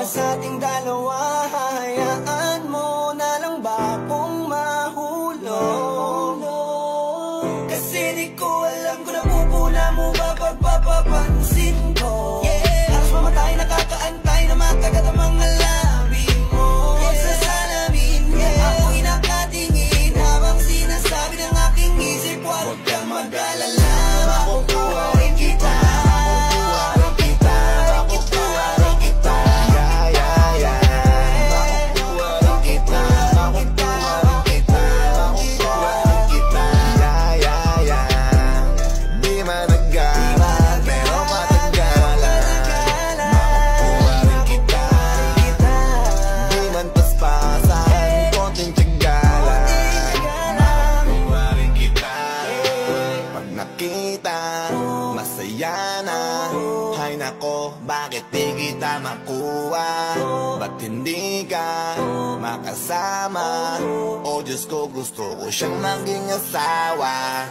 sa ating dalawa, hahayaan mo na lang ba akong mahulog? Kasi di ko alam kung napupuna mo ba pagpapapansin ko. Halos mamatay, nakakaantay na matagat ang mga labi mo sa salamin. Ako'y nakatingin habang sinasabi ng aking isip, huwag kang mag-alala, makukuha rin kita. Masaya na, hay nako, bakit di kita makuha? Ba't hindi ka makasama? O Diyos ko, gusto ko siyang maging asawa.